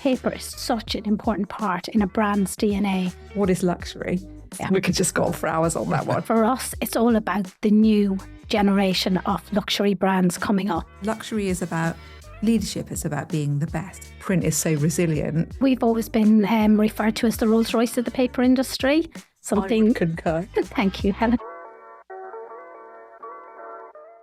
Paper is such an important part in a brand's DNA. What is luxury? Yeah. We could just go on for hours on that one. For us, it's all about the new generation of luxury brands coming up. Luxury is about leadership. It's about being the best. Print is so resilient. We've always been referred to as the Rolls-Royce of the paper industry. I would concur. Thank you, Helen.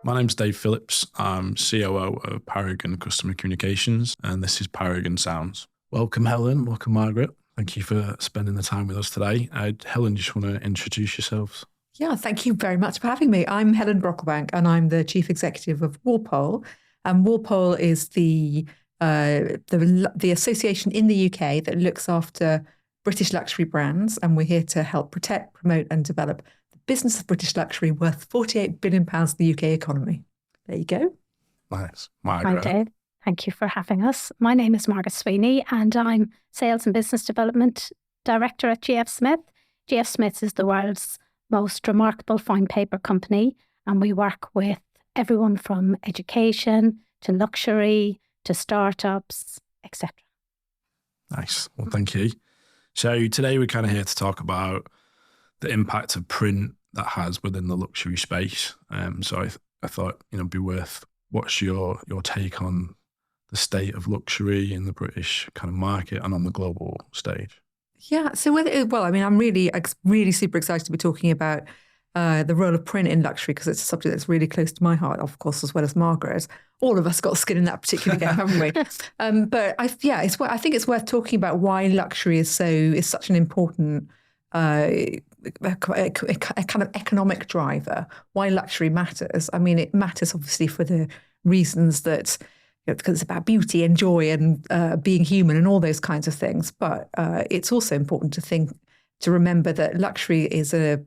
My name's Dave Phillips. I'm COO of Paragon Customer Communications, and this is Paragon Sounds. Welcome, Helen. Welcome, Margaret. Thank you for spending the time with us today. Helen, just want to introduce yourselves? Yeah, thank you very much for having me. I'm Helen Brocklebank, and I'm the Chief Executive of Walpole. And Walpole is the association in the UK that looks after British luxury brands, and we're here to help protect, promote, and develop the business of British luxury worth £48 billion to the UK economy. There you go. Nice. Margaret. Hi, Dave. Thank you for having us. My name is Margaret Sweeney, and I'm Sales and Business Development Director at GF Smith. GF Smith is the world's most remarkable fine paper company, and we work with everyone from education to luxury to startups, etc. Nice. Well, thank you. So today we're kind of here to talk about the impact of print that has within the luxury space. So I thought, it'd be worth, what's your take on the state of luxury in the British kind of market and on the global stage? Yeah, so I'm really super excited to be talking about the role of print in luxury, because it's a subject that's really close to my heart, of course, as well as Margaret. All of us got skin in that particular game, haven't we? But I think it's worth talking about why luxury is such an important a kind of economic driver. Why luxury matters. I mean, it matters obviously for the reasons that, because it's about beauty and joy and being human and all those kinds of things. But it's also important to remember that luxury is a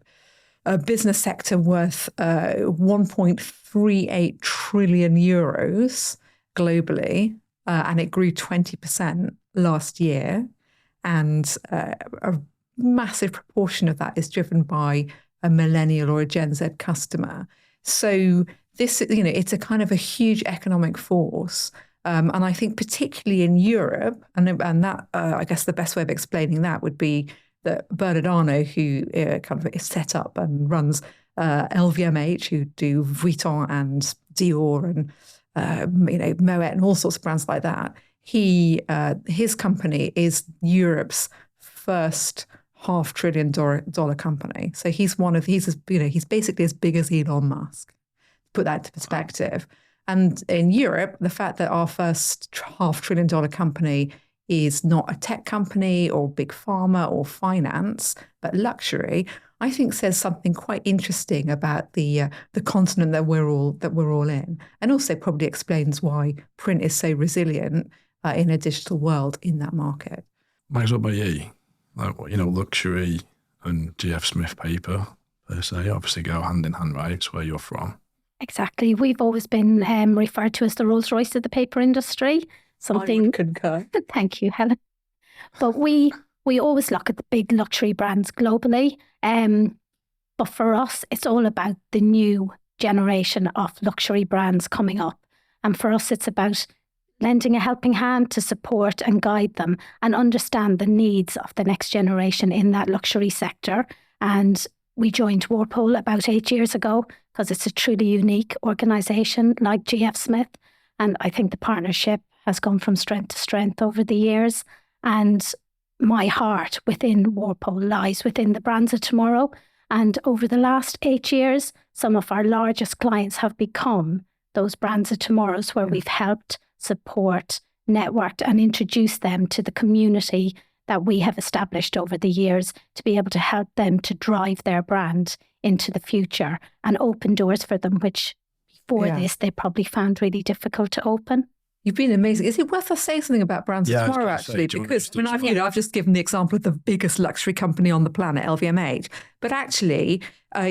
business sector worth 1.38 trillion euros globally, and it grew 20% last year. And a massive proportion of that is driven by a millennial or a Gen Z customer. So this, it's a kind of a huge economic force. And I think particularly in Europe, and that I guess the best way of explaining that would be that Bernard Arnault, who kind of is set up and runs LVMH, who do Vuitton and Dior and Moet and all sorts of brands like that. His company is Europe's first $500 billion company. So he's basically as big as Elon Musk. Put that into perspective. And in Europe, the fact that our first $500 billion company is not a tech company or big pharma or finance, but luxury, I think says something quite interesting about the continent that we're all in, and also probably explains why print is so resilient in a digital world in that market. Mike, what about you? Luxury and GF Smith paper per se obviously go hand in hand, right? It's where you're from. Exactly. We've always been referred to as the Rolls-Royce of the paper industry. I would concur. Thank you, Helen. But we always look at the big luxury brands globally. But for us, it's all about the new generation of luxury brands coming up. And for us, it's about lending a helping hand to support and guide them and understand the needs of the next generation in that luxury sector. And we joined Walpole about 8 years ago because it's a truly unique organisation like GF Smith. And I think the partnership has gone from strength to strength over the years. And my heart within Walpole lies within the brands of tomorrow. And over the last 8 years, some of our largest clients have become those brands of tomorrows where we've helped, support, networked and introduced them to the community that we have established over the years to be able to help them to drive their brand into the future and open doors for them, which before this they probably found really difficult to open. You've been amazing. Is it worth us saying something about brands of tomorrow, actually? Because I've just given the example of the biggest luxury company on the planet, LVMH. But actually,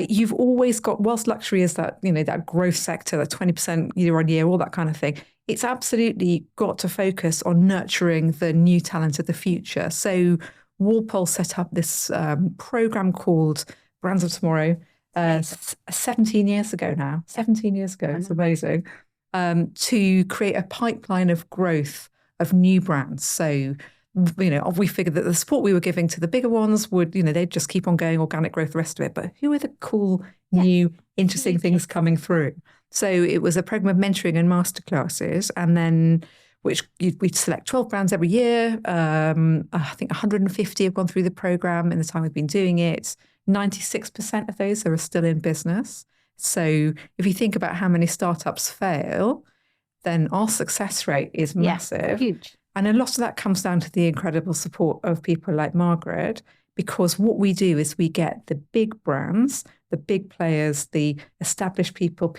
you've always got, whilst luxury is that, that growth sector, that 20% year on year, all that kind of thing, it's absolutely got to focus on nurturing the new talent of the future. So Walpole set up this program called Brands of Tomorrow 17 years ago now. 17 years ago. It's amazing. To create a pipeline of growth of new brands. So we figured that the support we were giving to the bigger ones would, they'd just keep on going, organic growth, the rest of it. But who are the cool, new, interesting things coming through? So it was a program of mentoring and masterclasses, and then we'd select 12 brands every year. I think 150 have gone through the program in the time we've been doing it. 96% of those are still in business. So if you think about how many startups fail, then our success rate is massive. Huge. And a lot of that comes down to the incredible support of people like Margaret, because what we do is we get the big brands, the big players, the established people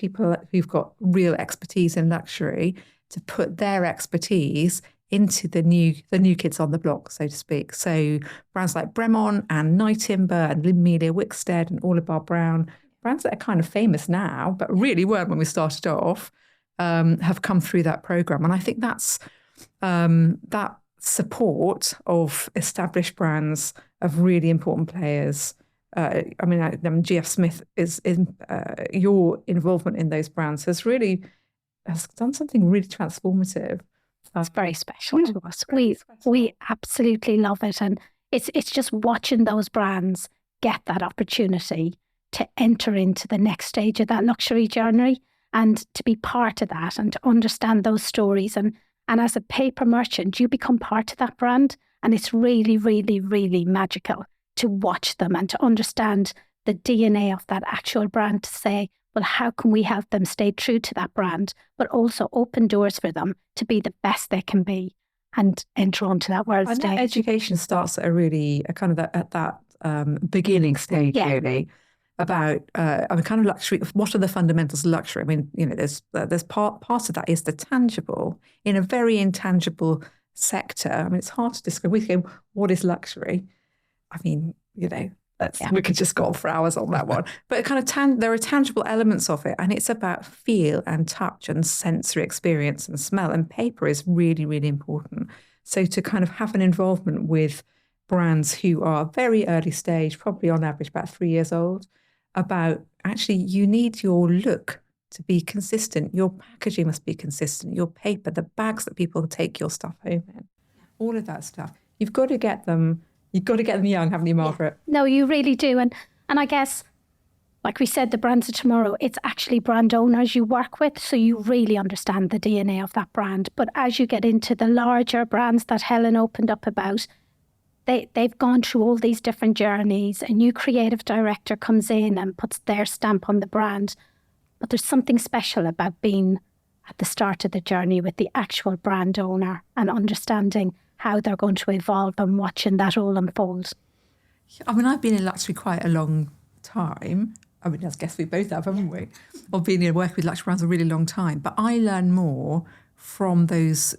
who've got real expertise in luxury, to put their expertise into the new kids on the block, so to speak. So brands like Bremont and Nightimber and Amelia Wickstead and All About Brown, brands that are kind of famous now, but really weren't when we started off, have come through that program. And I think that's that support of established brands, of really important players. GF Smith is your involvement in those brands has done something really transformative. It's very special to us. We absolutely love it, and it's just watching those brands get that opportunity to enter into the next stage of that luxury journey, and to be part of that, and to understand those stories. And as a paper merchant, you become part of that brand, and it's really, really, really magical to watch them and to understand the DNA of that actual brand, to say, well, how can we help them stay true to that brand, but also open doors for them to be the best they can be and enter onto that world stage. That education starts at that beginning stage, really, about kind of luxury. What are the fundamentals of luxury? I mean, there's part of that is the tangible in a very intangible sector. I mean, it's hard to describe. We go, what is luxury? I mean, we could just go on for hours on that one. But there are tangible elements of it, and it's about feel and touch and sensory experience and smell. And paper is really, really important. So to kind of have an involvement with brands who are very early stage, probably on average about 3 years old, about actually you need your look to be consistent. Your packaging must be consistent. Your paper, the bags that people take your stuff home in, all of that stuff. You've got to get them young, haven't you, Margaret? No, you really do. And I guess, like we said, the brands of tomorrow, it's actually brand owners you work with, so you really understand the DNA of that brand. But as you get into the larger brands that Helen opened up about, they've gone through all these different journeys. A new creative director comes in and puts their stamp on the brand. But there's something special about being at the start of the journey with the actual brand owner and understanding how they're going to evolve and watching that all unfold. I mean, I've been in luxury quite a long time. I mean, I guess we both have, haven't we? Or been working with luxury brands a really long time. But I learn more from those,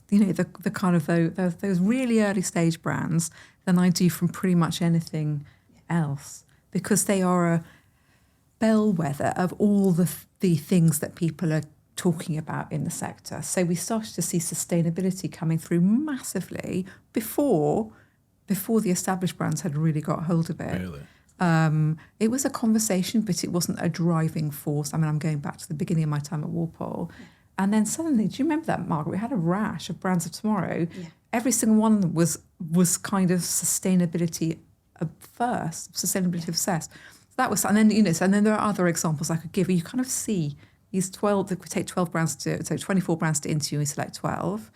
the kind of those really early stage brands than I do from pretty much anything else, because they are a bellwether of all the things that people are talking about in the sector. So we started to see sustainability coming through massively before the established brands had really got hold of it. Really? It was a conversation, but it wasn't a driving force. I mean, I'm going back to the beginning of my time at Walpole. And then suddenly, do you remember that, Margaret? We had a rash of brands of tomorrow. Yeah. Every single one was kind of sustainability first, sustainability obsessed. So that was, and then there are other examples I could give. You kind of see these 12, we take 12 brands so 24 brands to interview, we select 12,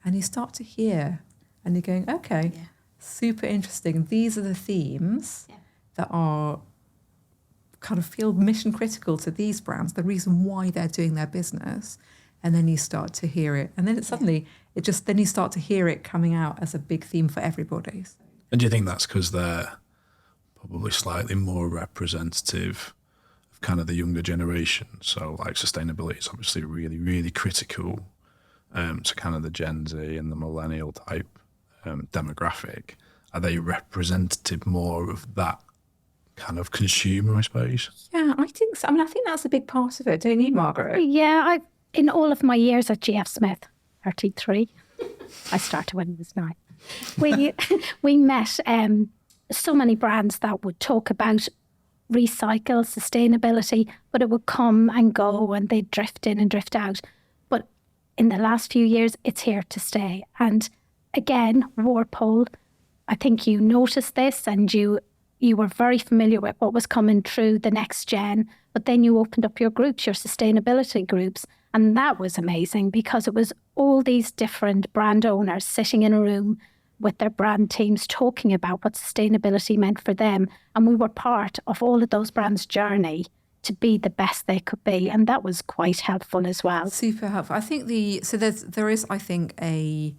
and you start to hear, and you're going, okay, super interesting. These are the themes that are kind of feel mission critical to these brands, the reason why they're doing their business. And then you start to hear it. And then then you start to hear it coming out as a big theme for everybody. And do you think that's because they're probably slightly more representative kind of the younger generation? So like sustainability is obviously really, really critical to kind of the Gen Z and the millennial type demographic. Are they representative more of that kind of consumer, I suppose? Yeah, I think so. I mean, I think that's a big part of it, don't you, Margaret? Yeah, in all of my years at GF Smith, 33, I started when I was 9. We met so many brands that would talk about recycle, sustainability, but it would come and go and they'd drift in and drift out. But in the last few years, it's here to stay. And again, Walpole, I think you noticed this and you were very familiar with what was coming through the next gen, but then you opened up your groups, your sustainability groups. And that was amazing because it was all these different brand owners sitting in a room with their brand teams talking about what sustainability meant for them. And we were part of all of those brands' journey to be the best they could be. And that was quite helpful as well. Super helpful. I think there is, I think, a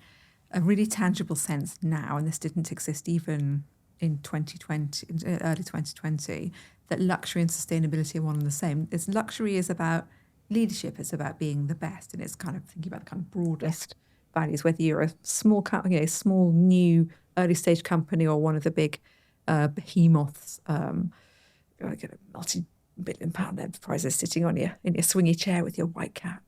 really tangible sense now, and this didn't exist even in 2020, early 2020, that luxury and sustainability are one and the same. Luxury is about leadership, it's about being the best, and it's kind of thinking about the kind of broadest values, whether you're a small company, a small new early stage company, or one of the big behemoths, multi-billion-pound enterprises sitting in your swingy chair with your white cat.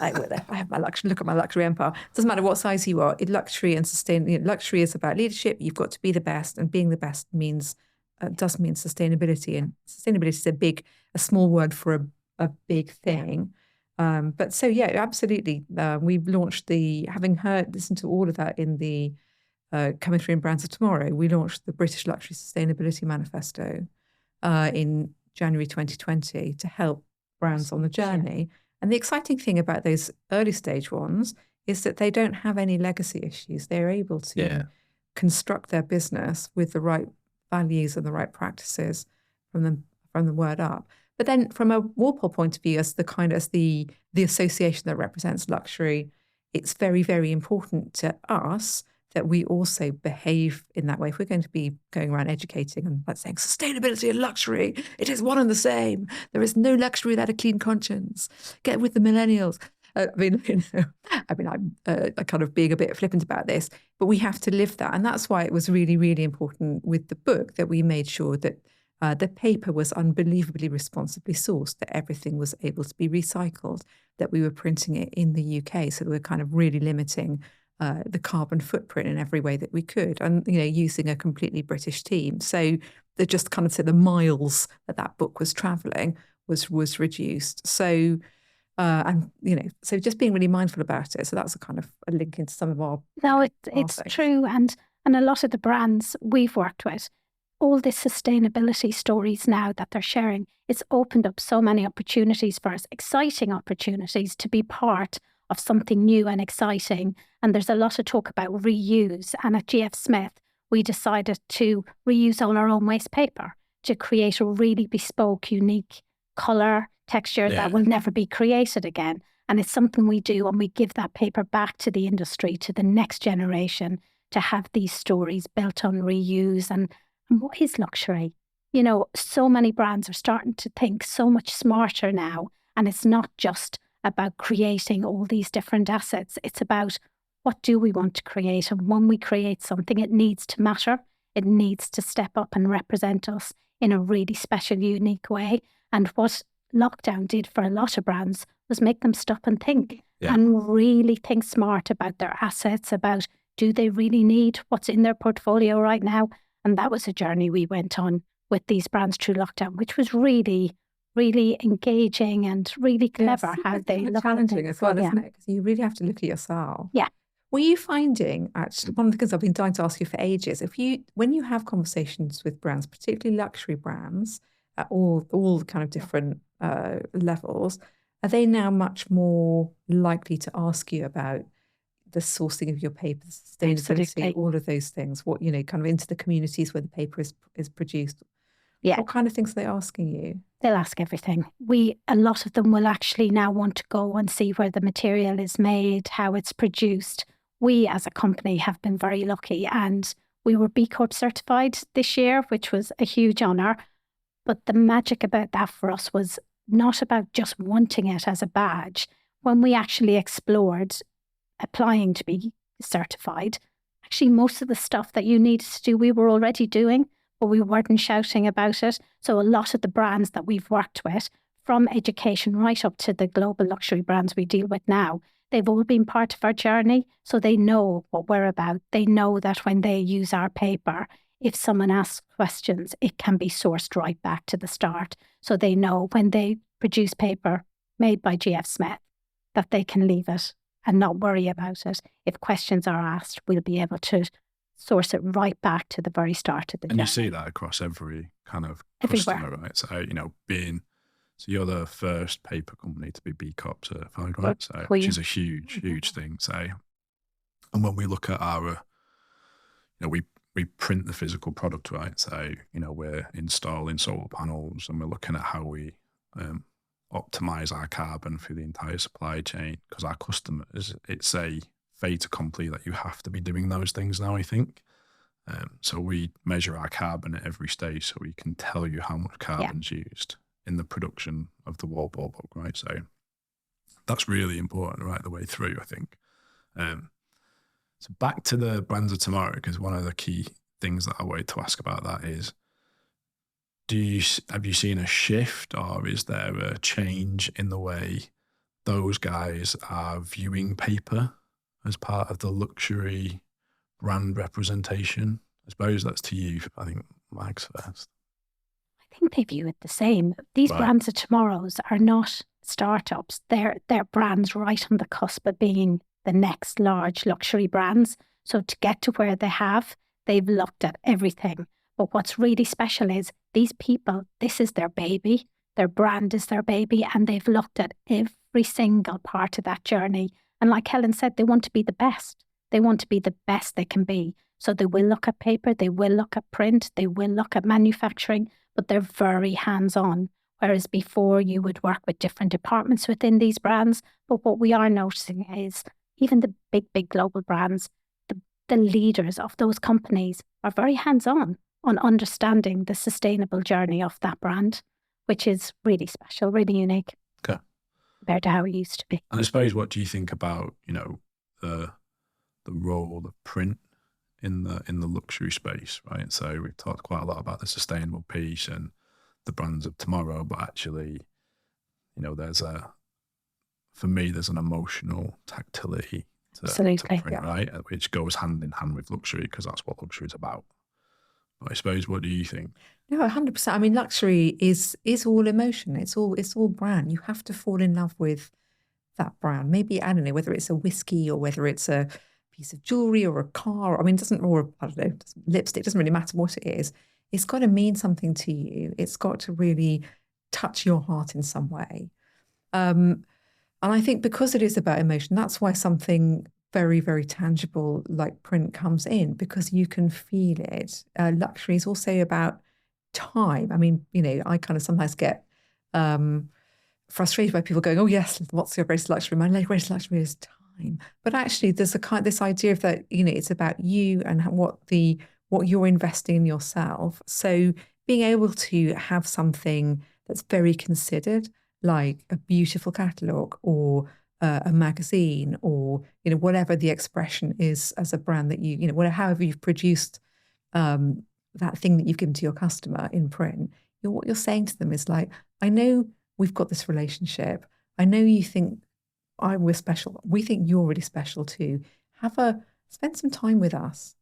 I have my luxury. Look at my luxury empire. It doesn't matter what size you are. Luxury and luxury is about leadership. You've got to be the best, and being the best does mean sustainability. And sustainability is a small word for a big thing. But so yeah, absolutely. We've launched listened to all of that in the coming through in Brands of Tomorrow. We launched the British Luxury Sustainability Manifesto in January 2020 to help brands on the journey. And the exciting thing about those early stage ones is that they don't have any legacy issues. They're able to construct their business with the right values and the right practices from the word up. But then from a Walpole point of view, as the association that represents luxury, it's very, very important to us that we also behave in that way. If we're going to be going around educating and saying sustainability and luxury, it is one and the same. There is no luxury without a clean conscience. Get with the millennials. I'm kind of being a bit flippant about this, but we have to live that. And that's why it was really, really important with the book that we made sure that the paper was unbelievably responsibly sourced, that everything was able to be recycled, that we were printing it in the UK. So we're kind of really limiting the carbon footprint in every way that we could, and using a completely British team. So just kind of the miles that book was travelling was reduced. So so just being really mindful about it. So that's a kind of a link into some of our. No, it's true, and a lot of the brands we've worked with, all the sustainability stories now that they're sharing, it's opened up so many opportunities for us, exciting opportunities to be part of something new and exciting. And there's a lot of talk about reuse. And at GF Smith, we decided to reuse all our own waste paper to create a really bespoke, unique colour, texture that will never be created again. And it's something we do, and we give that paper back to the industry, to the next generation, to have these stories built on reuse. And what is luxury? So many brands are starting to think so much smarter now. And it's not just about creating all these different assets. It's about, what do we want to create? And when we create something, it needs to matter. It needs to step up and represent us in a really special, unique way. And what lockdown did for a lot of brands was make them stop and think and really think smart about their assets, about, do they really need what's in their portfolio right now? And that was a journey we went on with these brands through lockdown, which was really, really engaging and really clever how they look at it. Challenging as well, isn't it? Because you really have to look at yourself. Yeah. Were you finding, actually, one of the things I've been dying to ask you for ages, when you have conversations with brands, particularly luxury brands, at all kind of different levels, are they now much more likely to ask you about the sourcing of your paper, sustainability, Absolutely. all of those things? What, kind of into the communities where the paper is produced? Yeah. What kind of things are they asking you? They'll ask everything. A lot of them will actually now want to go and see where the material is made, how it's produced. We as a company have been very lucky, and we were B Corp certified this year, which was a huge honour. But the magic about that for us was not about just wanting it as a badge. When we actually explored applying to be certified, actually most of the stuff that you needed to do, we were already doing, but we weren't shouting about it. So a lot of the brands that we've worked with, from education right up to the global luxury brands we deal with now, they've all been part of our journey. So they know what we're about. They know that when they use our paper, if someone asks questions, it can be sourced right back to the start. So they know when they produce paper made by GF Smith that they can leave it and not worry about it. If questions are asked, we'll be able to source it right back to the very start of the journey. And you see that across every kind of Everywhere. customer, right? So, so you're the first paper company to be B Corp certified, right? So, which is a huge thing. So, and when we look at our, we print the physical product, right? So, we're installing solar panels and we're looking at how we optimize our carbon through the entire supply chain, because our customers, it's a fait accompli that you have to be doing those things now, I think. So we measure our carbon at every stage so we can tell you how much carbon's used in the production of the Walpole book, right? So that's really important right the way through, I think. So back to the brands of tomorrow, because one of the key things that I wanted to ask about that is, have you seen a shift, or is there a change in the way those guys are viewing paper as part of the luxury brand representation? I suppose that's to you. I think Mag's first. I think they view it the same. These brands of tomorrow's are not startups. They're brands right on the cusp of being the next large luxury brands. So to get to where they have, they've looked at everything. But what's really special is these people, this is their baby. Their brand is their baby, and they've looked at every single part of that journey. And like Helen said, they want to be the best. They want to be the best they can be. So they will look at paper, they will look at print, they will look at manufacturing, but they're very hands-on. Whereas before you would work with different departments within these brands. But what we are noticing is even the big global brands, the leaders of those companies are very hands-on understanding the sustainable journey of that brand, which is really special, really unique. Okay. Compared to how it used to be. And I suppose, what do you think about, the role of print in the luxury space, right? So we've talked quite a lot about the sustainable piece and the brands of tomorrow, but actually, for me, there's an emotional tactility to print, right? Which goes hand in hand with luxury, because that's what luxury is about. But I suppose, what do you think? No, 100%. I mean, luxury is all emotion. It's all brand. You have to fall in love with that brand. Maybe, I don't know, whether it's a whiskey or whether it's a piece of jewelry or a car. I mean, lipstick, doesn't really matter what it is. It's got to mean something to you. It's got to really touch your heart in some way. And I think because it is about emotion, that's why something very, very tangible like print comes in, because you can feel it. Luxury is also about time. I mean, I kind of sometimes get frustrated by people going, "Oh yes, what's your greatest luxury?" My greatest luxury is time. But actually, there's this idea of that. It's about you and what you're investing in yourself. So being able to have something that's very considered, like a beautiful catalogue or a magazine, or whatever the expression is as a brand that however you've produced that thing that you've given to your customer in print. What you're saying to them is like, I know we've got this relationship. I know you think we're special. We think you're really special too. Spend some time with us.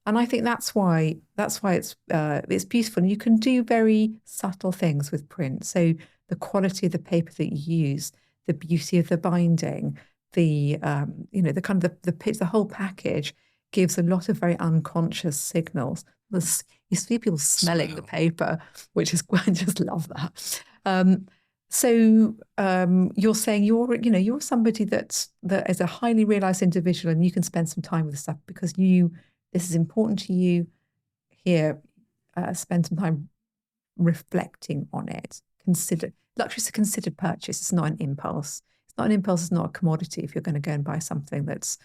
And I think that's why it's beautiful. And you can do very subtle things with print. So the quality of the paper that you use, the beauty of the binding, the kind of the whole package gives a lot of very unconscious signals. You see people smelling the paper, which is, I just love that. So you're saying you're somebody that is a highly realized individual, and you can spend some time with this stuff because this is important to you. Here, spend some time reflecting on it. Luxury is a considered purchase. It's not an impulse. It's not an impulse. It's not a commodity. If you're going to go and buy something that's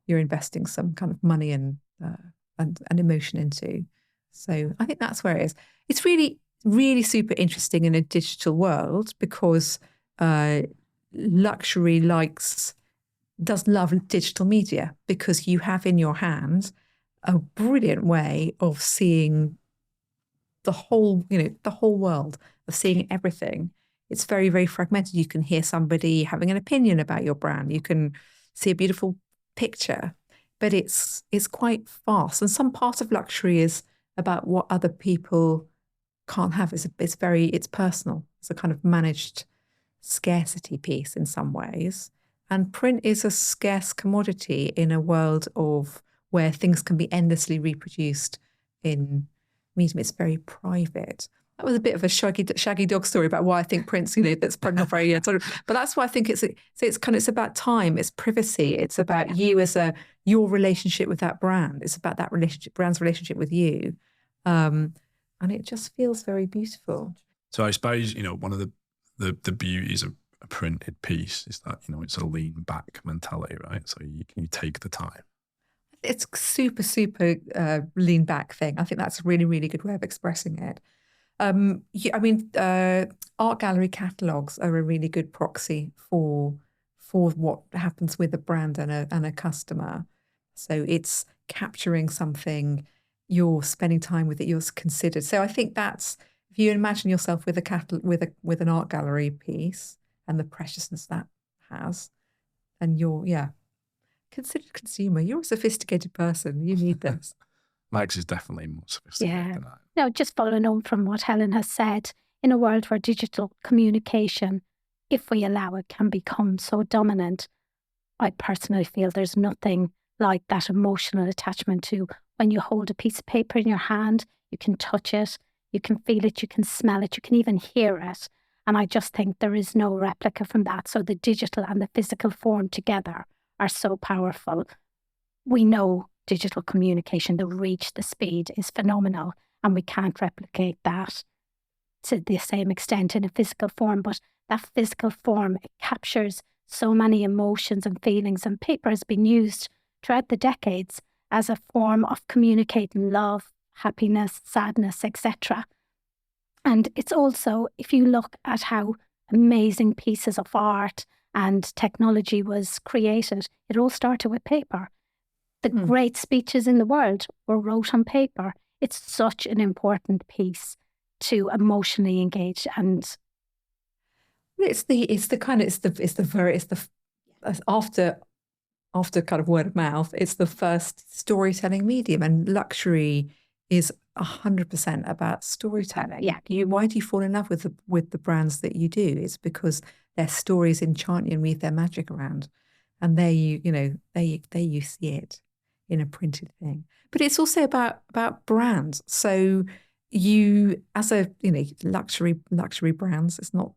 you're investing some kind of money and emotion into. So I think that's where it is. It's really, really super interesting in a digital world, because luxury does love digital media, because you have in your hands a brilliant way of seeing the whole world, of seeing everything. It's very, very fragmented. You can hear somebody having an opinion about your brand. You can see a beautiful picture, but it's quite fast. And some part of luxury is about what other people can't have. It's personal. It's a kind of managed scarcity piece in some ways. And print is a scarce commodity in a world of where things can be endlessly reproduced in medium. It's very private. That was a bit of a shaggy dog story about why I think print's, that's probably not very but that's why I think it's about time, it's privacy, it's about you as your relationship with that brand. It's about that brand's relationship with you. And it just feels very beautiful. So I suppose, one of the beauties of a printed piece is that, it's a lean back mentality, right? So you take the time. It's super, super lean back thing. I think that's a really, really good way of expressing it. Art gallery catalogues are a really good proxy for what happens with a brand and a customer. So it's capturing something, you're spending time with it, you're considered. So I think that's, if you imagine yourself with with an art gallery piece and the preciousness that has, and you're considered consumer. You're a sophisticated person. You need this. Max is definitely more sophisticated than that. No, just following on from what Helen has said, in a world where digital communication, if we allow it, can become so dominant, I personally feel there's nothing like that emotional attachment to when you hold a piece of paper in your hand, you can touch it, you can feel it, you can smell it, you can even hear it. And I just think there is no replica from that. So the digital and the physical form together are so powerful. We know digital communication, the reach, the speed is phenomenal, and we can't replicate that to the same extent in a physical form. But that physical form, it captures so many emotions and feelings, and paper has been used throughout the decades as a form of communicating love, happiness, sadness, etc. And it's also, if you look at how amazing pieces of art and technology was created, it all started with paper. The great speeches in the world were wrote on paper. It's such an important piece to emotionally engage, and after kind of word of mouth, it's the first storytelling medium, and luxury is 100% about storytelling. Yeah. Why do you fall in love with the brands that you do? It's because their stories enchant you and weave their magic around, and there you see it in a printed thing. But it's also about brands. So you, as a luxury brands, it's not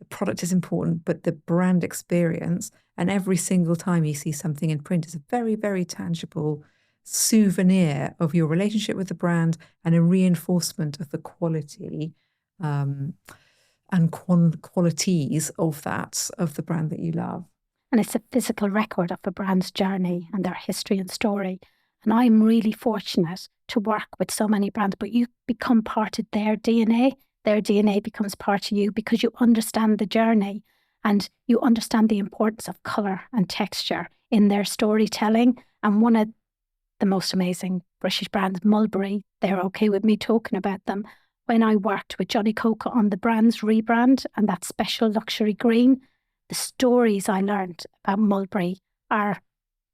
the product is important, but the brand experience. And every single time you see something in print is a very, very tangible souvenir of your relationship with the brand and a reinforcement of the quality and qualities of the brand that you love. And it's a physical record of a brand's journey and their history and story. And I'm really fortunate to work with so many brands, but you become part of their DNA. Their DNA becomes part of you because you understand the journey and you understand the importance of colour and texture in their storytelling. And one of the most amazing British brands, Mulberry, they're okay with me talking about them. When I worked with Johnny Coco on the brand's rebrand and that special luxury green, the stories I learned about Mulberry are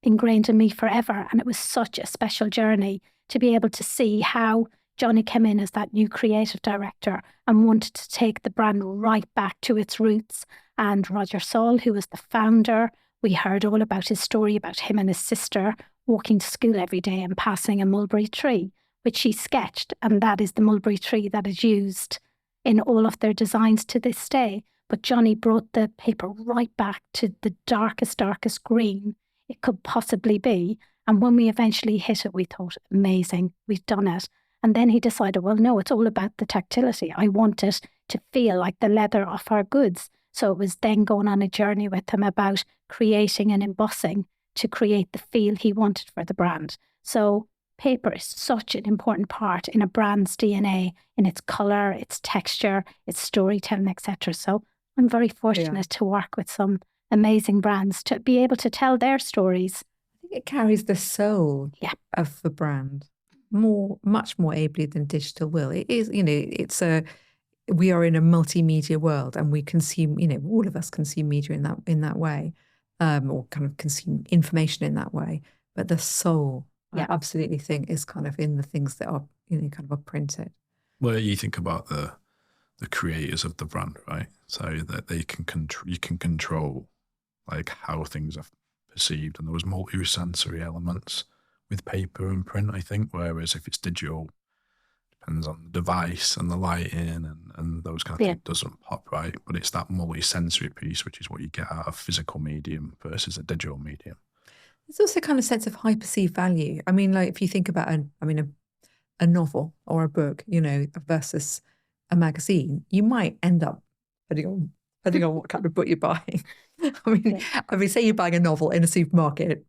ingrained in me forever. And it was such a special journey to be able to see how Johnny came in as that new creative director and wanted to take the brand right back to its roots. And Roger Saul, who was the founder, we heard all about his story about him and his sister walking to school every day and passing a mulberry tree, which he sketched. And that is the mulberry tree that is used in all of their designs to this day. But Johnny brought the paper right back to the darkest green it could possibly be. And when we eventually hit it, we thought, amazing, we've done it. And then he decided, well, no, it's all about the tactility. I want it to feel like the leather of our goods. So it was then going on a journey with him about creating and embossing to create the feel he wanted for the brand. So paper is such an important part in a brand's DNA, in its colour, its texture, its storytelling, etc. So I'm very fortunate to work with some amazing brands to be able to tell their stories. I think it carries the soul of the brand much more ably than digital will. It is, we are in a multimedia world and we consume, all of us consume media in that way, or kind of consume information in that way. But the soul, I absolutely think, is kind of in the things that are, kind of are printed. Well, you think about the creators of the brand, right? So that they can you can control like how things are perceived, and there was multi-sensory elements with paper and print, I think, whereas if it's digital, depends on the device and the lighting and those kind of things, doesn't pop right. But it's that multi-sensory piece, which is what you get out of physical medium versus a digital medium. There's also kind of sense of high perceived value. I mean, like if you think about a novel or a book, you know, versus a magazine, you might end up, depending on what kind of book you're buying. I mean, say you're buying a novel in a supermarket,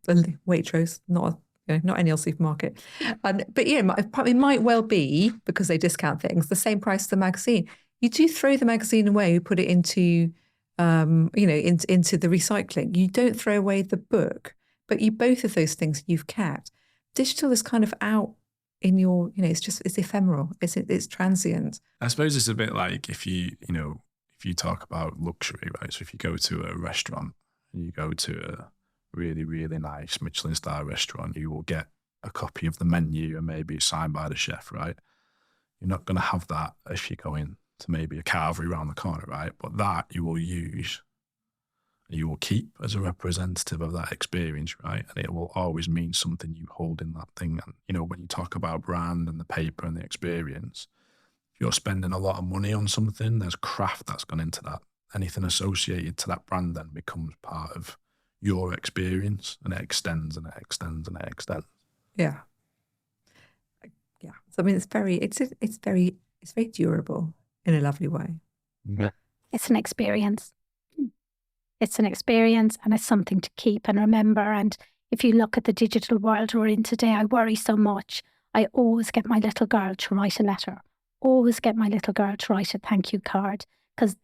Waitrose, not any old supermarket. But it might well be, because they discount things, the same price as the magazine. You do throw the magazine away, you put it into the recycling. You don't throw away the book, but both of those things you've kept. Digital is kind of out in your, it's ephemeral. It's transient. I suppose it's a bit like if you talk about luxury, right? So if you go to a restaurant and you go to a really, really nice Michelin star restaurant, you will get a copy of the menu and maybe signed by the chef, right? You're not going to have that if you go in to maybe a carvery around the corner, right? But that you will use, you will keep as a representative of that experience, right? And it will always mean something you hold in that thing. And, when you talk about brand and the paper and the experience, if you're spending a lot of money on something, there's craft that's gone into that. Anything associated to that brand then becomes part of your experience, and it extends and it extends and it extends. Yeah. So I mean, it's very durable in a lovely way. Yeah. It's an experience. It's an experience, and it's something to keep and remember. And if you look at the digital world we're in today, I worry so much. I always get my little girl to write a letter. Always get my little girl to write a thank you card, because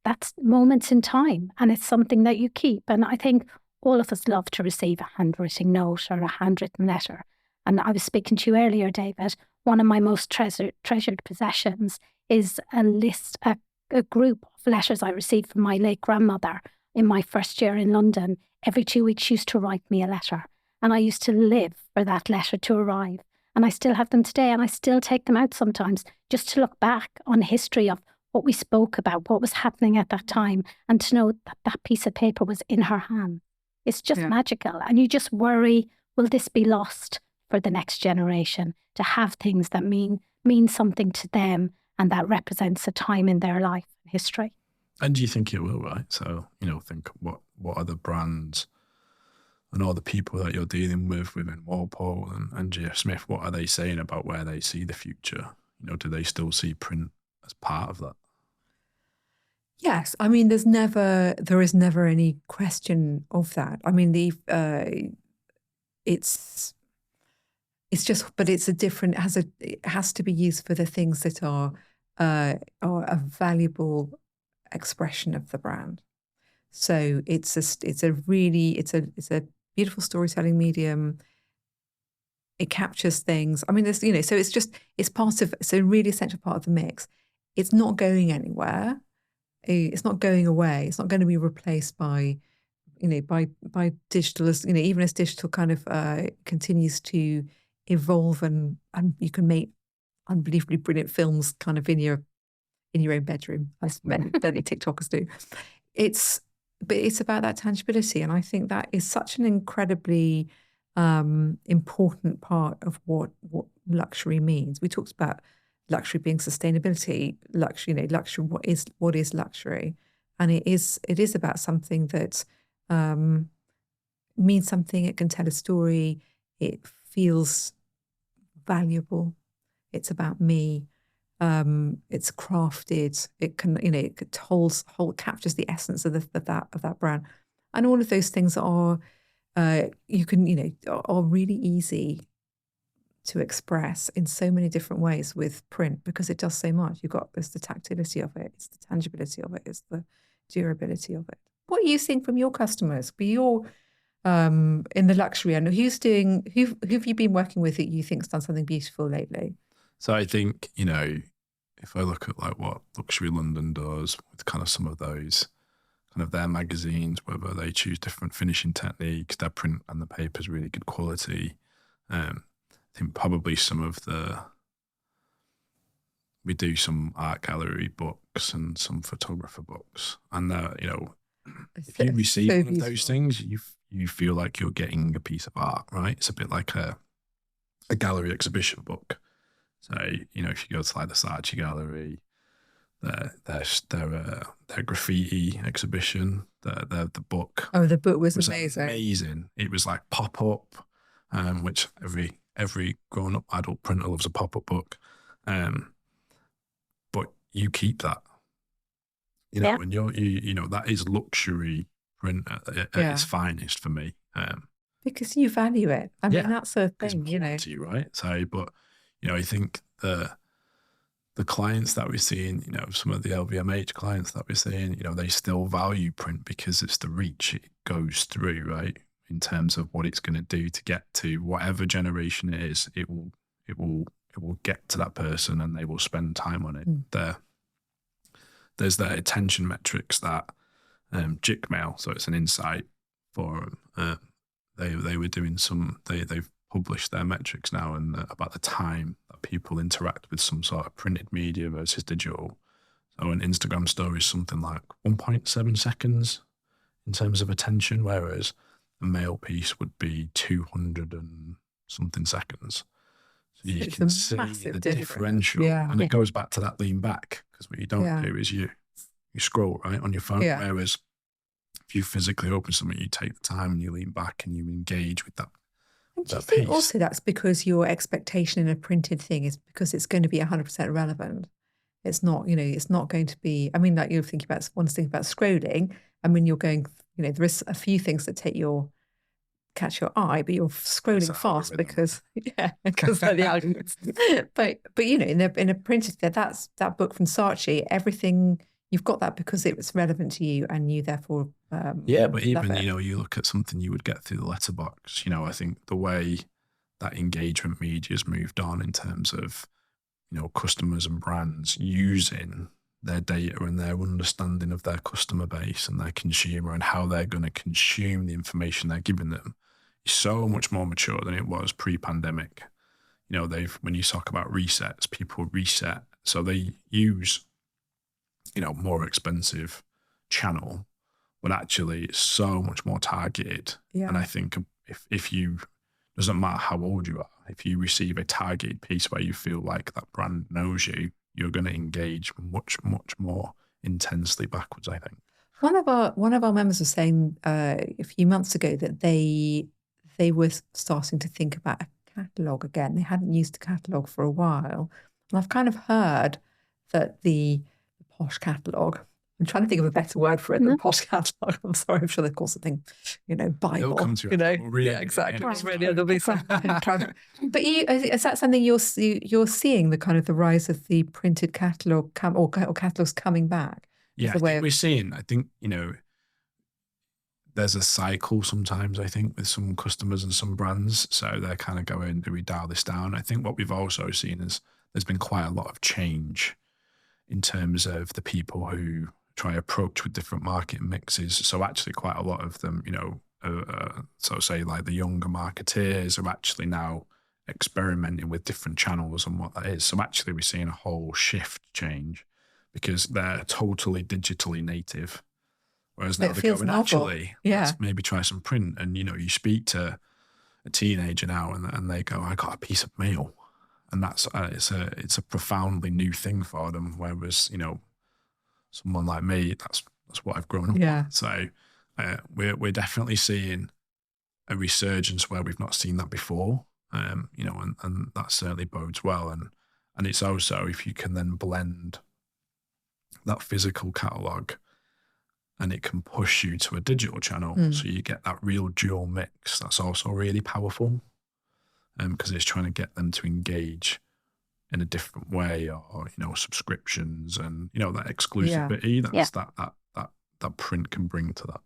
that's moments in time, and it's something that you keep. And I think all of us love to receive a handwritten note or a handwritten letter. And I was speaking to you earlier, David, one of my most treasured possessions is a group of letters I received from my late grandmother in my first year in London. Every 2 weeks she used to write me a letter, and I used to live for that letter to arrive. And I still have them today, and I still take them out sometimes just to look back on history of what we spoke about, what was happening at that time, and to know that that piece of paper was in her hand. It's just magical. And you just worry, will this be lost for the next generation, to have things that mean something to them and that represents a time in their life and history. And do you think it will, right? So, think what are the brands and all the people that you're dealing with within Walpole and J.F. Smith, what are they saying about where they see the future? Do they still see print as part of that? Yes, I mean, there is never any question of that. I mean, it's just, but it's a different. It has to be used for the things that are a valuable expression of the brand. So it's a beautiful storytelling medium. It captures things. I mean, there's so it's a really essential part of the mix. It's not going anywhere. It's not going away. It's not going to be replaced by digital, even as digital kind of continues to evolve and you can make unbelievably brilliant films kind of in your own bedroom, as many TikTokers do. But it's about that tangibility, and I think that is such an incredibly important part of what luxury means. We talked about luxury being sustainability, luxury, what is luxury? And it is about something that means something. It can tell a story. It feels valuable. It's about me. It's crafted. It can, it captures the essence of that brand, and all of those things are are really easy to express in so many different ways with print, because it does so much. There's the tactility of it, it's the tangibility of it, it's the durability of it. What are you seeing from your customers? In the luxury end, who have you been working with that you think's done something beautiful lately? So I think, if I look at like what Luxury London does with kind of some of those kind of their magazines, whether they choose different finishing techniques, their print and the paper is really good quality. I think probably we do some art gallery books and some photographer books, and if you receive so one of those beautiful. things, you feel like you're getting a piece of art, right? It's a bit like a gallery exhibition book. So, you know, if you go to like the Saatchi Gallery, their graffiti exhibition, the book. Oh, the book was amazing. Amazing. It was like pop up, which every grown up adult printer loves a pop up book. But you keep that, you know, and you know that is luxury print at its finest for me. Because you value it. I mean, that's the thing, you know. To you, right? So, but you know, I think the clients that we're seeing, you know, some of the LVMH clients that we're seeing, you know, they still value print because it's the reach it goes through, right? In terms of what it's going to do to get to whatever generation it is, it will get to that person and they will spend time on it. There's the attention metrics that Jikmail, so it's an insight forum. They were doing they've published their metrics now and about the time that people interact with some sort of printed media versus digital. So an Instagram story is something like 1.7 seconds in terms of attention, whereas a mail piece would be 200 and something seconds. So you can see the differential. And it goes back to that lean back, because what you don't do is you scroll right on your phone, whereas if you physically open something, you take the time and you lean back and you engage with that. Do you think also that's because your expectation in a printed thing is because it's going to be 100% relevant? It's not, you know, it's not going to be, I mean, like you're thinking about, one thing about scrolling. I mean, you're going, you know, there is a few things that catch your eye, but you're scrolling fast because of the algorithms. but you know, in a printed, that book from Saatchi, everything, you've got that because it was relevant to you and you therefore but even, you know, you look at something you would get through the letterbox, you know, I think the way that engagement media has moved on in terms of, you know, customers and brands using their data and their understanding of their customer base and their consumer and how they're going to consume the information they're giving them is so much more mature than it was pre-pandemic. You know, when you talk about resets, people reset. So they use, you know, more expensive channel, but actually it's so much more targeted. And I think if you, doesn't matter how old you are, if you receive a targeted piece where you feel like that brand knows you, you're going to engage much, much more intensely backwards, I think. One of our members was saying a few months ago that they were starting to think about a catalogue again. They hadn't used a catalogue for a while. And I've kind of heard that the posh catalogue, I'm trying to think of a better word for it than posh catalogue. I'm sorry, I'm sure they call something, you know, Bible. It'll come to you know, exactly. There'll be some. But is that something you're seeing, the kind of the rise of the printed catalogue or catalogues coming back? Yeah, we're seeing. I think, you know, there's a cycle sometimes, I think, with some customers and some brands. So they're kind of going, do we dial this down? I think what we've also seen is there's been quite a lot of change in terms of the people who try approach with different market mixes. So actually quite a lot of them, you know, so say like the younger marketeers are actually now experimenting with different channels and what that is. So actually we're seeing a whole shift change because they're totally digitally native. Whereas now they're going, actually, let's maybe try some print. And, you know, you speak to a teenager now and they go, I got a piece of mail. And that's, it's a profoundly new thing for them. Whereas, you know, someone like me, that's what I've grown up on. So we're definitely seeing a resurgence where we've not seen that before. You know, and that certainly bodes well. And it's also, if you can then blend that physical catalogue and it can push you to a digital channel, so you get that real dual mix, that's also really powerful. Because it's trying to get them to engage in a different way, or you know, subscriptions and you know that exclusivity that print can bring to that.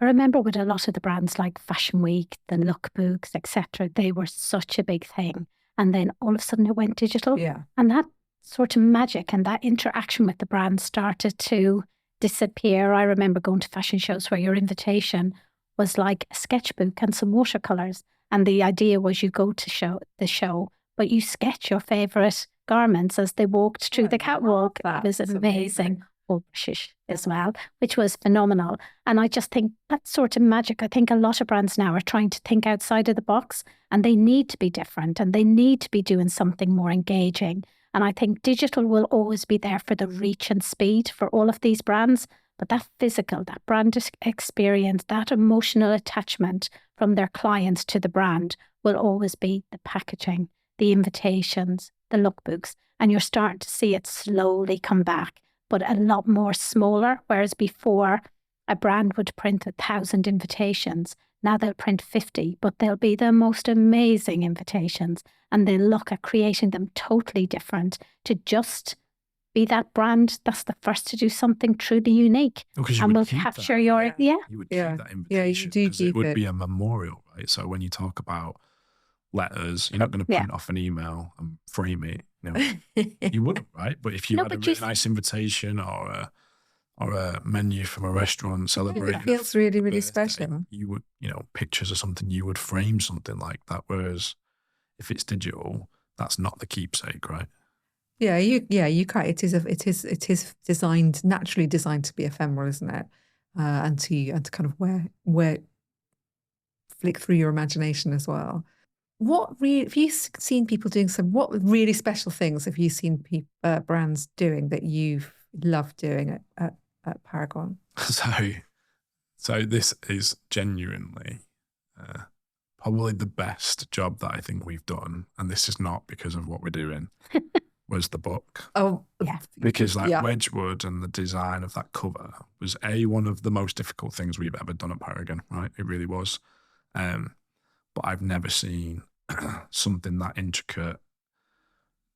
I remember with a lot of the brands like Fashion Week, the lookbooks, etc., they were such a big thing, and then all of a sudden it went digital, and that sort of magic and that interaction with the brand started to disappear. I remember going to fashion shows where your invitation was like a sketchbook and some watercolors. And the idea was you go to the show, but you sketch your favourite garments as they walked through the catwalk. It was amazing. all British as well, which was phenomenal. And I just think that's sort of magic. I think a lot of brands now are trying to think outside of the box, and they need to be different, and they need to be doing something more engaging. And I think digital will always be there for the reach and speed for all of these brands. But that physical, that brand experience, that emotional attachment from their clients to the brand will always be the packaging, the invitations, the lookbooks. And you're starting to see it slowly come back, but a lot more smaller. Whereas before, a brand would print 1,000 invitations. Now they'll print 50, but they'll be the most amazing invitations. And they'll look at creating them totally different to just be that brand that's the first to do something truly unique. And will capture your, You would keep that invitation. Yeah, you do keep it. Would be a memorial, right? So when you talk about letters, you're not going to print off an email and frame it. You know, you wouldn't, right? But if you had a really nice invitation or a menu from a restaurant celebrating, it feels really, really birthday, special. You would, pictures of something, you would frame something like that. Whereas if it's digital, that's not the keepsake, right? Yeah, you can't. It is designed, naturally designed to be ephemeral, isn't it? And to kind of where flick through your imagination as well. Have you seen people doing what really special things have you seen brands doing that you've loved doing at Paragon? So this is genuinely probably the best job that I think we've done, and this is not because of what we're doing. Was the book. Oh, yeah. Because Wedgwood and the design of that cover was one of the most difficult things we've ever done at Paragon, right? It really was. But I've never seen something that intricate,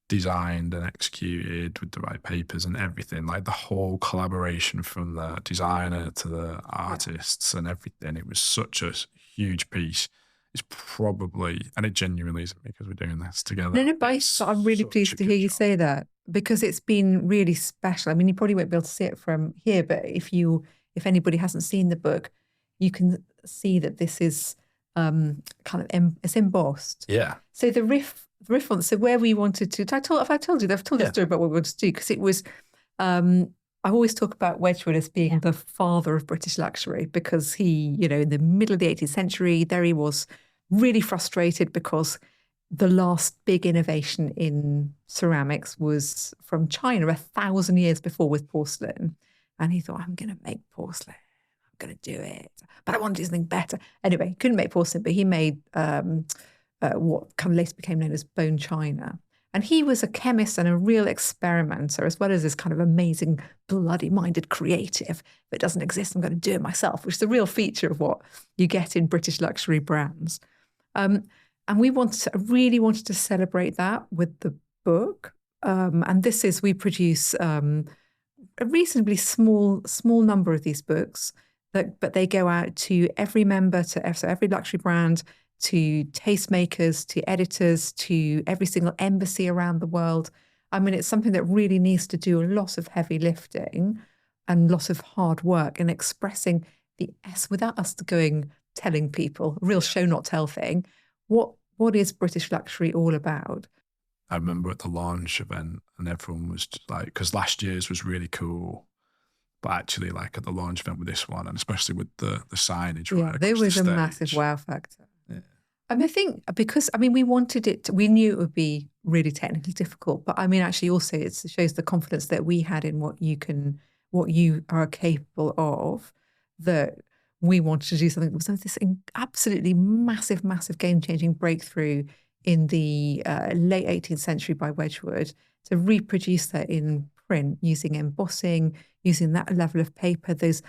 designed and executed with the right papers and everything. Like the whole collaboration from the designer to the artists and everything. It was such a huge piece. It's probably, and it genuinely isn't because we're doing this together. No, but I'm really pleased to hear you say that, because it's been really special. I mean, you probably won't be able to see it from here, but if anybody hasn't seen the book, you can see that this is it's embossed. Yeah. So the riff on, so where we wanted to, I've told you the story about what we wanted to do, because it was, I always talk about Wedgwood as being the father of British luxury, because he, in the middle of the 18th century, there he was, really frustrated because the last big innovation in ceramics was from China 1,000 years before with porcelain. And he thought, I'm going to make porcelain. I'm going to do it. But I want to do something better. Anyway, he couldn't make porcelain, but he made what kind of later became known as bone china. And he was a chemist and a real experimenter, as well as this kind of amazing, bloody-minded creative. If it doesn't exist, I'm going to do it myself, which is a real feature of what you get in British luxury brands. And we really wanted to celebrate that with the book. And we produce a reasonably small number of these books, but they go out to every member, so every luxury brand, to tastemakers, to editors, to every single embassy around the world. I mean, it's something that really needs to do a lot of heavy lifting and lots of hard work in expressing the S without us telling people, a real show not tell thing. What is British luxury all about? I remember at the launch event, and everyone was just like, because last year's was really cool, but actually like at the launch event with this one, and especially with the signage. Yeah, there was a massive wow factor. Yeah. I think because, we wanted it, we knew it would be really technically difficult, but actually also it shows the confidence that we had in what you are capable of, that we wanted to do something. There was this absolutely massive, massive game-changing breakthrough in the late 18th century by Wedgwood to reproduce that in print using embossing, using that level of paper, those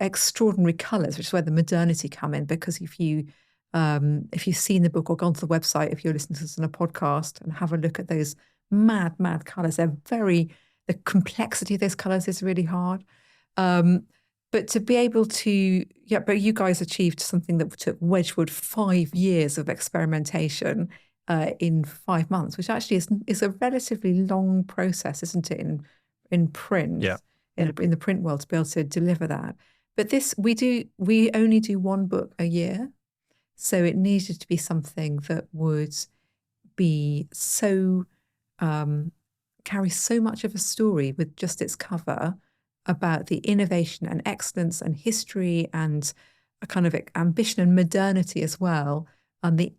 extraordinary colours, which is where the modernity come in. Because if you've seen the book or gone to the website, if you're listening to this on a podcast, and have a look at those mad colours, the complexity of those colours is really hard. But to be able to, but you guys achieved something that took Wedgwood 5 years of experimentation in 5 months, which actually is a relatively long process, isn't it, in print, in the print world, to be able to deliver that. But this, we only do one book a year, so it needed to be something that would be so, carry so much of a story with just its cover, about the innovation and excellence and history and a kind of ambition and modernity as well. And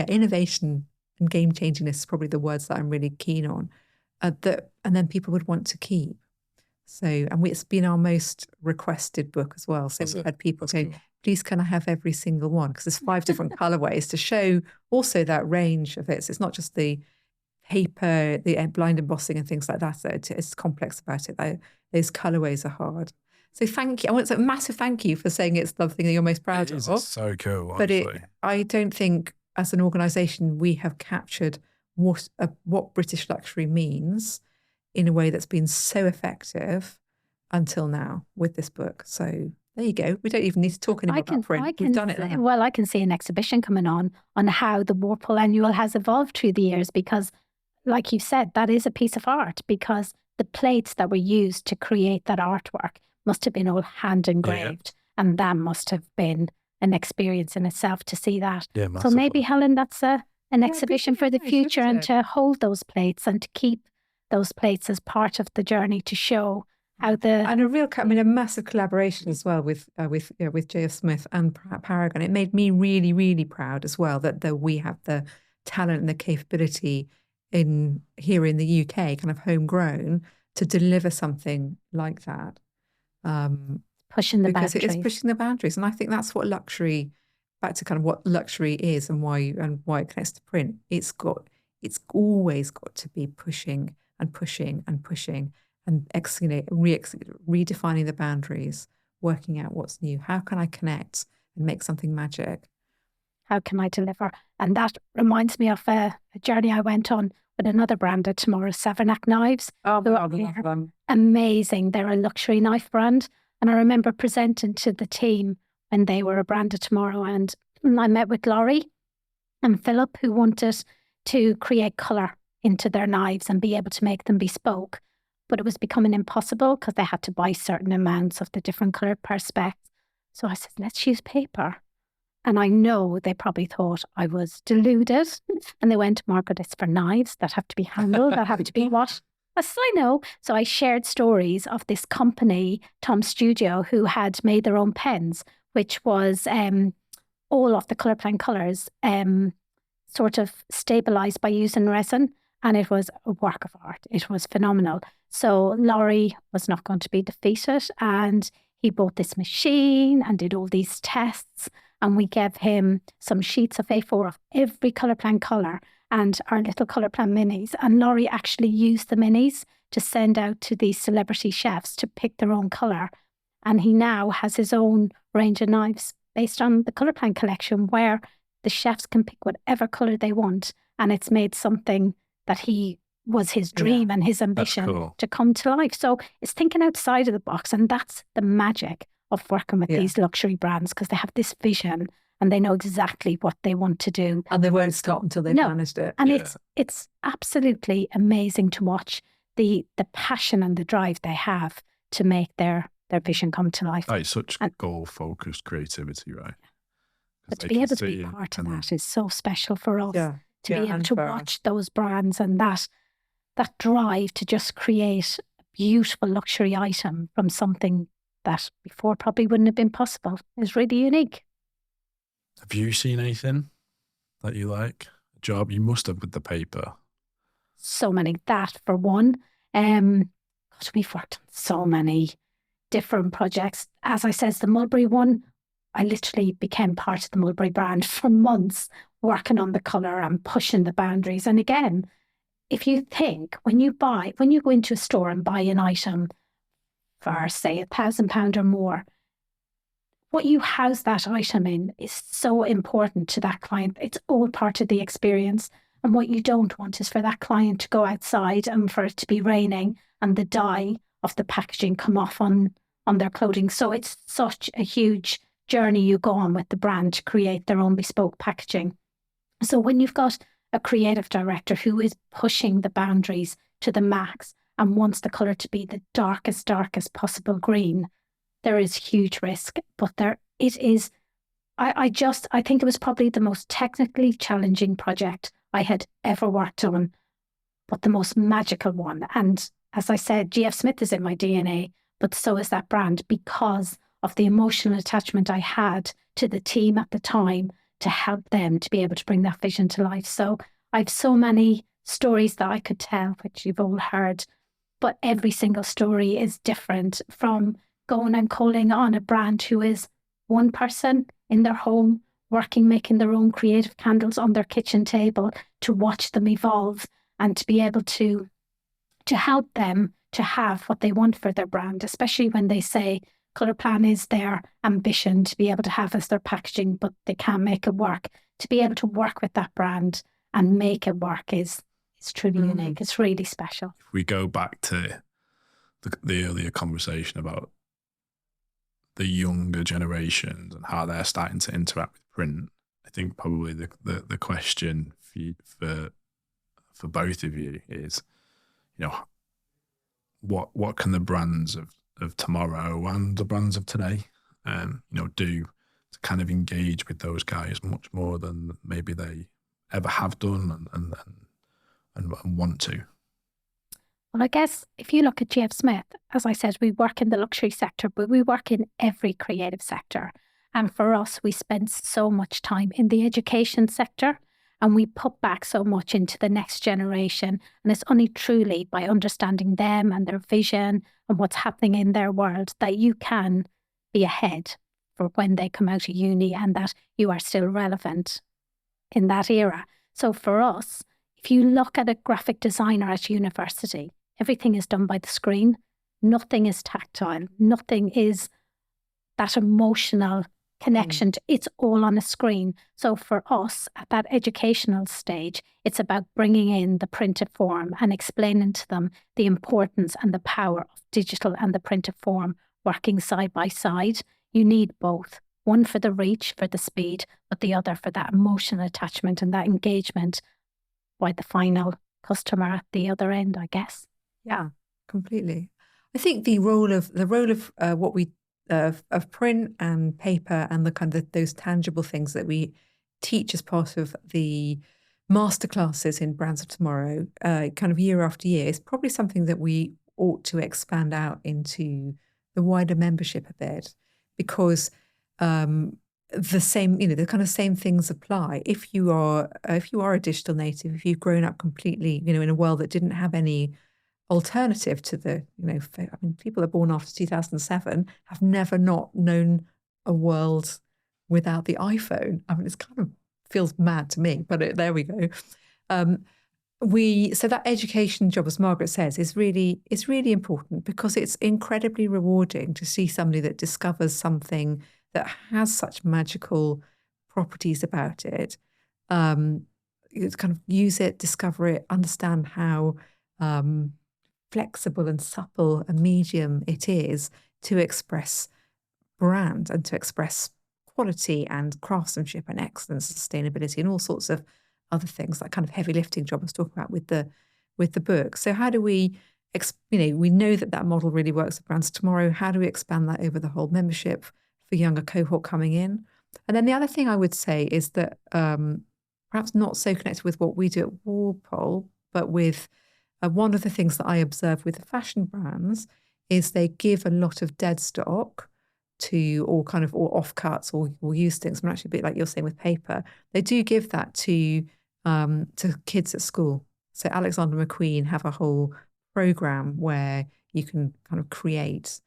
innovation and game changingness is probably the words that I'm really keen on. And then people would want to keep. So, and it's been our most requested book as well. So we've had people say, please can I have every single one? Because there's 5 different colorways to show also that range of it. So it's not just the paper, the blind embossing and things like that. It's complex about it. Those colorways are hard. So thank you. I want to say a massive thank you for saying it's the thing that you're most proud of. It's so cool, but I don't think as an organisation we have captured what British luxury means in a way that's been so effective until now with this book. So there you go. We don't even need to talk anymore about print. We've done it now. Well, I can see an exhibition coming on how the Walpole Annual has evolved through the years because, like you said, that is a piece of art because the plates that were used to create that artwork must have been all hand engraved. Yeah. And that must have been an experience in itself to see that. Yeah, so maybe, Helen, that's an exhibition for the future and to hold those plates and to keep those plates as part of the journey to show how and a massive collaboration as well with J.F. Smith and Paragon. It made me really, really proud as well that we have the talent and the capability here in the UK, kind of homegrown, to deliver something like that. Pushing the boundaries. Because it is pushing the boundaries, and I think that's what luxury. Back to kind of what luxury is and why it connects to print. It's always got to be pushing and pushing and pushing and redefining the boundaries, working out what's new. How can I connect and make something magic? How can I deliver? And that reminds me of a journey I went on with another brand at Tomorrow, Savernake Knives. Oh, I love them. Amazing. They're a luxury knife brand. And I remember presenting to the team when they were a brand of Tomorrow. And I met with Laurie and Philip, who wanted to create colour into their knives and be able to make them bespoke. But it was becoming impossible because they had to buy certain amounts of the different colour perspex. So I said, let's use paper. And I know they probably thought I was deluded. And they went, Margaret, it's for knives that have to be handled, that have to be washed. I said, I know. So I shared stories of this company, Tom Studio, who had made their own pens, which was all of the Colourplan colours sort of stabilised by using resin. And it was a work of art. It was phenomenal. So Laurie was not going to be defeated. And he bought this machine and did all these tests. And we gave him some sheets of A4 of every Colourplan colour and our little Colourplan minis. And Laurie actually used the minis to send out to these celebrity chefs to pick their own colour. And he now has his own range of knives based on the Colourplan collection where the chefs can pick whatever colour they want. And it's made something that was his dream and his ambition to come to life. So it's thinking outside of the box. And that's the magic of working with these luxury brands because they have this vision and they know exactly what they want to do. And they won't stop until they've managed it. And it's absolutely amazing to watch the passion and the drive they have to make their vision come to life. It's such goal-focused creativity, right? But to be able to be part of that is so special for us. Yeah. To be able to watch those brands and that drive to just create a beautiful luxury item from something that before probably wouldn't have been possible is really unique. Have you seen anything that you like? A job you must have with the paper? So many. That for one. We've worked on so many different projects. As I said, the Mulberry one, I literally became part of the Mulberry brand for months, working on the colour and pushing the boundaries. And again, if you think when you go into a store and buy an item for, say, £1,000 or more, what you house that item in is so important to that client. It's all part of the experience. And what you don't want is for that client to go outside and for it to be raining and the dye of the packaging come off on their clothing. So it's such a huge journey you go on with the brand to create their own bespoke packaging. So when you've got a creative director who is pushing the boundaries to the max and wants the colour to be the darkest possible green, there is huge risk. But it is, I think it was probably the most technically challenging project I had ever worked on, but the most magical one. And as I said, G.F. Smith is in my DNA, but so is that brand, because of the emotional attachment I had to the team at the time to help them to be able to bring that vision to life. So I've so many stories that I could tell, which you've all heard, but every single story is different, from going and calling on a brand who is one person in their home, working, making their own creative candles on their kitchen table, to watch them evolve and to be able to help them to have what they want for their brand, especially when they say colour plan is their ambition to be able to have as their packaging, but they can't make it work. To be able to work with that brand and make it work is truly unique. It's really special. If we go back to the earlier conversation about the younger generations and how they're starting to interact with print, I think probably the question for both of you is, what can the brands of tomorrow and the brands of today, do to kind of engage with those guys much more than maybe they ever have done and want to? Well, I guess if you look at GF Smith, as I said, we work in the luxury sector, but we work in every creative sector. And for us, we spend so much time in the education sector, and we put back so much into the next generation. And it's only truly by understanding them and their vision and what's happening in their world that you can be ahead for when they come out of uni, and that you are still relevant in that era. So for us, if you look at a graphic designer at university, everything is done by the screen. Nothing is tactile. Nothing is that emotional connection. It's all on a screen. So for us at that educational stage, it's about bringing in the printed form and explaining to them the importance and the power of digital and the printed form working side by side. You need both. One for the reach, for the speed, but the other for that emotional attachment and that engagement by the final customer at the other end, I guess. Yeah, completely. I think the role of what we of print and paper and the kind of those tangible things that we teach as part of the masterclasses in Brands of Tomorrow, kind of year after year, is probably something that we ought to expand out into the wider membership a bit, because the same, the kind of same things apply. If you are a digital native, if you've grown up completely, in a world that didn't have any alternative to the, people are born after 2007 have never not known a world without the iPhone. I mean, it's kind of feels mad to me, but there we go. So that education job, as Margaret says, is really important, because it's incredibly rewarding to see somebody that discovers something that has such magical properties about it. You kind of use it, discover it, understand how flexible and supple a medium it is to express brand and to express quality and craftsmanship and excellence, sustainability, and all sorts of other things, that kind of heavy lifting job I was talking about with the book. So how do we, we know that model really works at Brands Tomorrow. How do we expand that over the whole membership for younger cohort coming in? And then the other thing I would say is that perhaps not so connected with what we do at Walpole, but with one of the things that I observe with the fashion brands is they give a lot of dead stock to, or offcuts or used things. I mean, actually, a bit like you're saying with paper, they do give that to kids at school. So Alexander McQueen have a whole program where you can kind of create,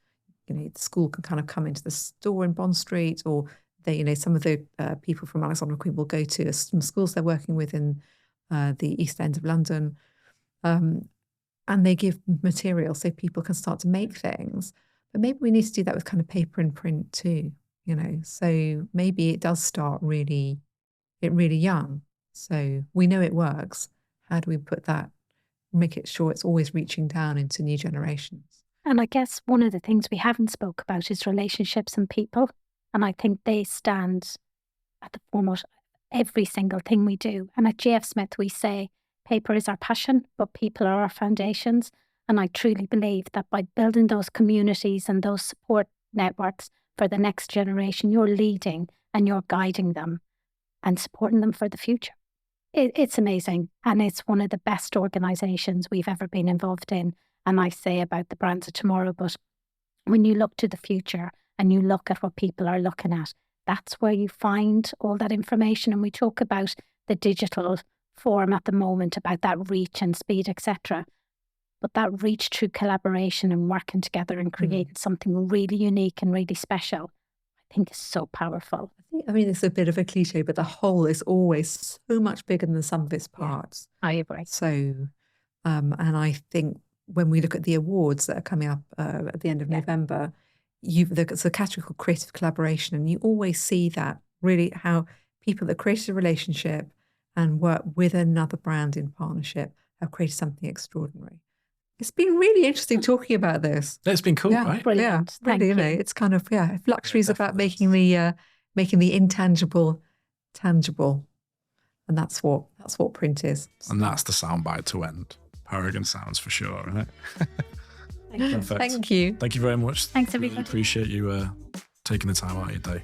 the school can kind of come into the store in Bond Street, or they, some of the people from Alexander McQueen will go to some schools they're working with in the East End of London. And they give material so people can start to make things. But maybe we need to do that with kind of paper and print too, So maybe it does start really young. So we know it works. How do we put that, make it sure it's always reaching down into new generations? And I guess one of the things we haven't spoke about is relationships and people. And I think they stand at the foremost of every single thing we do. And at GF Smith, we say, paper is our passion, but people are our foundations. And I truly believe that by building those communities and those support networks for the next generation, you're leading and you're guiding them and supporting them for the future. It's amazing. And it's one of the best organisations we've ever been involved in. And I say about the Brands of Tomorrow, but when you look to the future and you look at what people are looking at, that's where you find all that information. And we talk about the digital form at the moment, about that reach and speed, etc. But that reach through collaboration and working together and creating something really unique and really special, I think is so powerful. I mean, it's a bit of a cliche, but the whole is always so much bigger than the sum of its parts. I agree. So, and I think when we look at the awards that are coming up at the end of November, there's a category called creative collaboration, and you always see that really how people that created a relationship and work with another brand in partnership have created something extraordinary. It's been really interesting talking about this. It's been cool, right? Brilliant. Yeah, really, it's kind of, if luxury is about making the intangible tangible, and that's what print is. And that's the soundbite to end. Paragon sounds for sure, right? Perfect. Thank you. Thank you very much. Thanks, everybody. Really appreciate you taking the time out of your day.